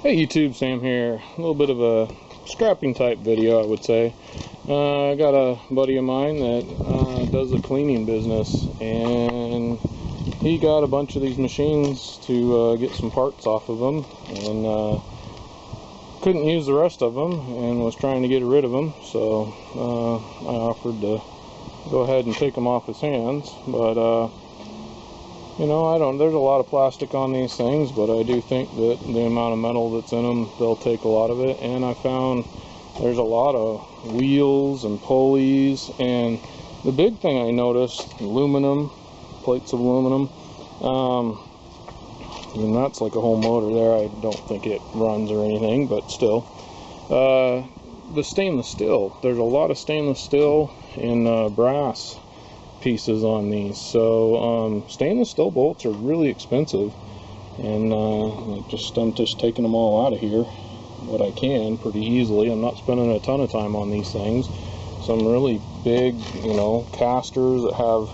Hey YouTube, Sam here. A little bit of a scrapping type video, I would say. I got a buddy of mine that does a cleaning business, and he got a bunch of these machines to get some parts off of them, and couldn't use the rest of them and was trying to get rid of them, so I offered to go ahead and take them off his hands. But you know, there's a lot of plastic on these things, but I do think that the amount of metal that's in them, they'll take a lot of it. And I found there's a lot of wheels and pulleys, and the big thing I noticed, aluminum, plates of aluminum, and that's like a whole motor there. I don't think it runs or anything, but still. The stainless steel, there's a lot of stainless steel and brass pieces on these, so stainless steel bolts are really expensive, and I'm just taking them all out of here what I can pretty easily. I'm not spending a ton of time on these things. Some really big, you know, casters that have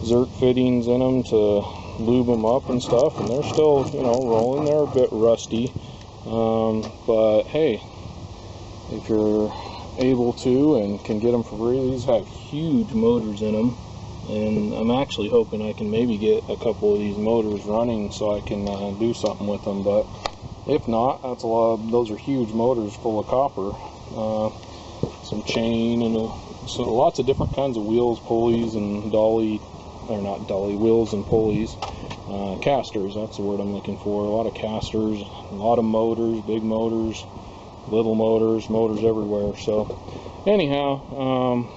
Zerk fittings in them to lube them up and stuff, and they're still, you know, rolling. They're a bit rusty, but hey, if you're able to and can get them for free, these have huge motors in them, and I'm actually hoping I can maybe get a couple of these motors running so I can do something with them. But if not, that's a lot of, those are huge motors full of copper, some chain, and so lots of different kinds of wheels, pulleys, and wheels and pulleys, casters, that's the word I'm looking for. A lot of casters, a lot of motors, big motors, little motors, motors everywhere. So anyhow,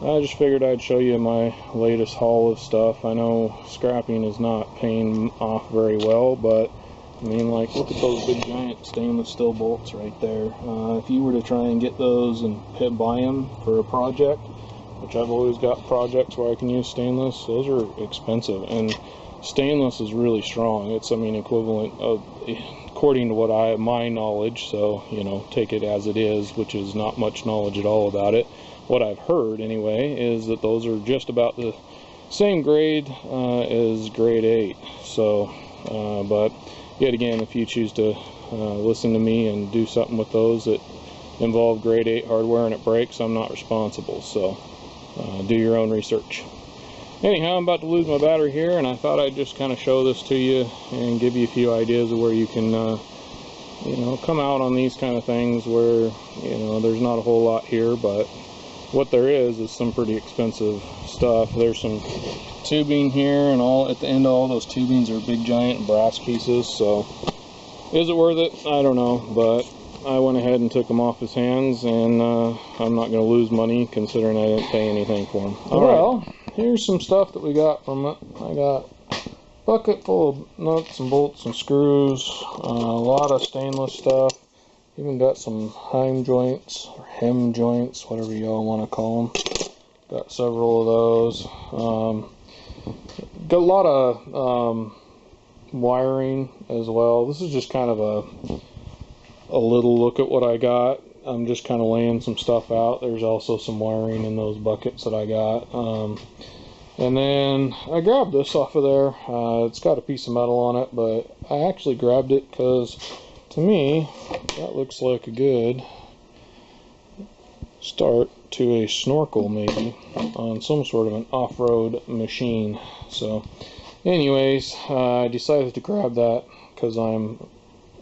I just figured I'd show you my latest haul of stuff. I know scrapping is not paying off very well, but I mean, like, look at those big giant stainless steel bolts right there. If you were to try and get those and buy them for a project, which I've always got projects where I can use stainless, those are expensive, and stainless is really strong. It's, I mean, equivalent of, according to what my knowledge, so, you know, take it as it is, which is not much knowledge at all about it. What I've heard anyway is that those are just about the same grade as grade 8. So but yet again, if you choose to listen to me and do something with those that involve grade 8 hardware and it breaks, I'm not responsible. So do your own research. Anyhow, I'm about to lose my battery here, and I thought I'd just kind of show this to you and give you a few ideas of where you can you know, come out on these kind of things where, you know, there's not a whole lot here, but what there is some pretty expensive stuff. There's some tubing here, and all at the end of all those tubings are big giant brass pieces. So is it worth it? I don't know, but I went ahead and took them off his hands, and I'm not going to lose money considering I didn't pay anything for them. Well, here's some stuff that we got from it. I got a bucket full of nuts and bolts and screws, a lot of stainless stuff. Even got some heim joints, or hem joints, whatever y'all want to call them. Got several of those. Got a lot of wiring as well. This is just kind of a little look at what I got. I'm just kind of laying some stuff out. There's also some wiring in those buckets that I got. And then I grabbed this off of there. It's got a piece of metal on it, but I actually grabbed it because, to me, that looks like a good start to a snorkel, maybe, on some sort of an off-road machine. So anyways, I decided to grab that because I'm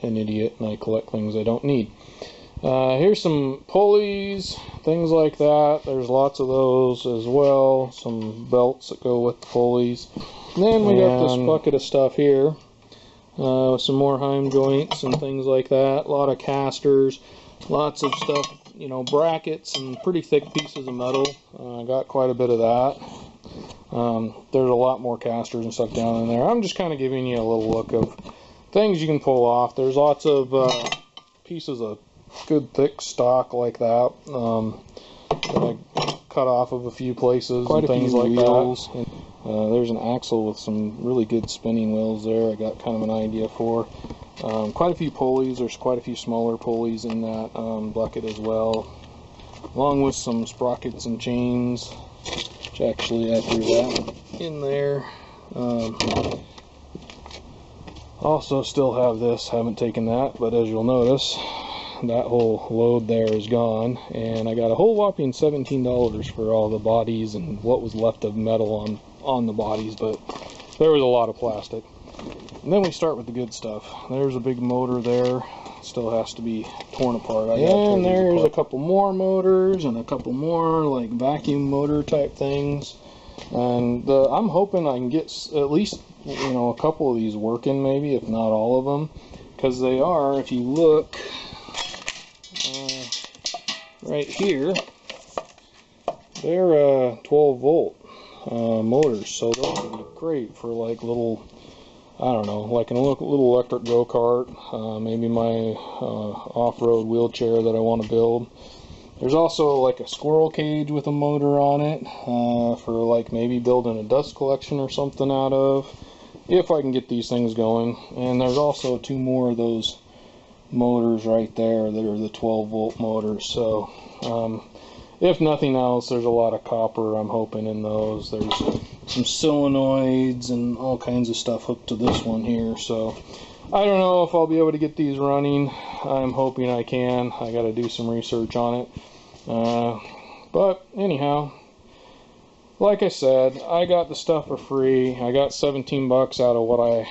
an idiot and I collect things I don't need. Here's some pulleys, things like that. There's lots of those as well. Some belts that go with the pulleys. And then we got this bucket of stuff here. Some more heim joints and things like that. A lot of casters, lots of stuff, you know, brackets and pretty thick pieces of metal. I got quite a bit of that. There's a lot more casters and stuff down in there. I'm just kind of giving you a little look of things you can pull off. There's lots of pieces of good thick stock like that, that I cut off of a few places, and things like that. There's an axle with some really good spinning wheels there. I got kind of an idea for. Quite a few pulleys. There's quite a few smaller pulleys in that bucket as well, along with some sprockets and chains, which actually I threw that in there. Also still have this, haven't taken that, but as you'll notice, that whole load there is gone, and I got a whole whopping $17 for all the bodies and what was left of metal on the bodies, but there was a lot of plastic. And then we start with the good stuff. There's a big motor there, still has to be torn apart. And there's a couple more motors and a couple more like vacuum motor type things, and I'm hoping I can get at least, you know, a couple of these working, maybe if not all of them, because they are, if you look right here, they're 12 volt motors, so those would be great for like little, I don't know, like a little electric go-kart, maybe my off-road wheelchair that I want to build. There's also like a squirrel cage with a motor on it for like maybe building a dust collection or something out of, if I can get these things going. And there's also two more of those motors right there that are the 12 volt motors. So if nothing else, there's a lot of copper, I'm hoping, in those. There's some solenoids and all kinds of stuff hooked to this one here. So I don't know if I'll be able to get these running. I'm hoping I can. I got to do some research on it. But anyhow, like I said, I got the stuff for free. I got 17 bucks out of what I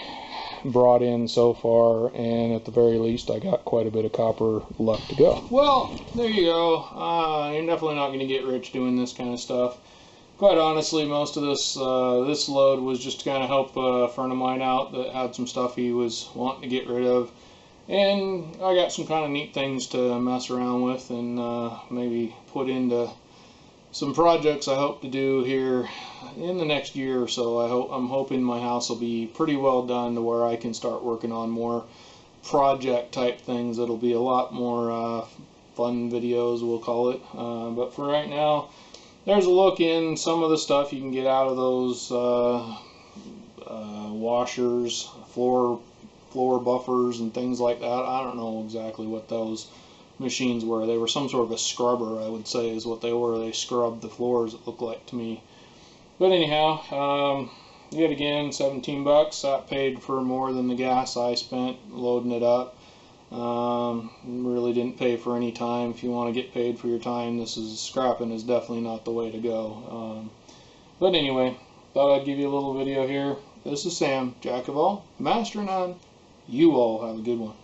brought in so far, and at the very least I got quite a bit of copper left to go. Well, there you go. You're definitely not going to get rich doing this kind of stuff. Quite honestly, most of this this load was just to kind of help a friend of mine out that had some stuff he was wanting to get rid of, and I got some kind of neat things to mess around with and maybe put into some projects I hope to do here in the next year or so. I'm hoping my house will be pretty well done to where I can start working on more project type things. It'll be a lot more fun videos, we'll call it. But for right now, there's a look in some of the stuff you can get out of those washers, floor buffers and things like that. I don't know exactly what those machines were. They were some sort of a scrubber, I would say, is what they were. They scrubbed the floors, it looked like to me. But anyhow, yet again, 17 bucks. That paid for more than the gas I spent loading it up. Really didn't pay for any time. If you want to get paid for your time, scrapping is definitely not the way to go. But anyway, thought I'd give you a little video here. This is Sam, Jack of all, master of none. You all have a good one.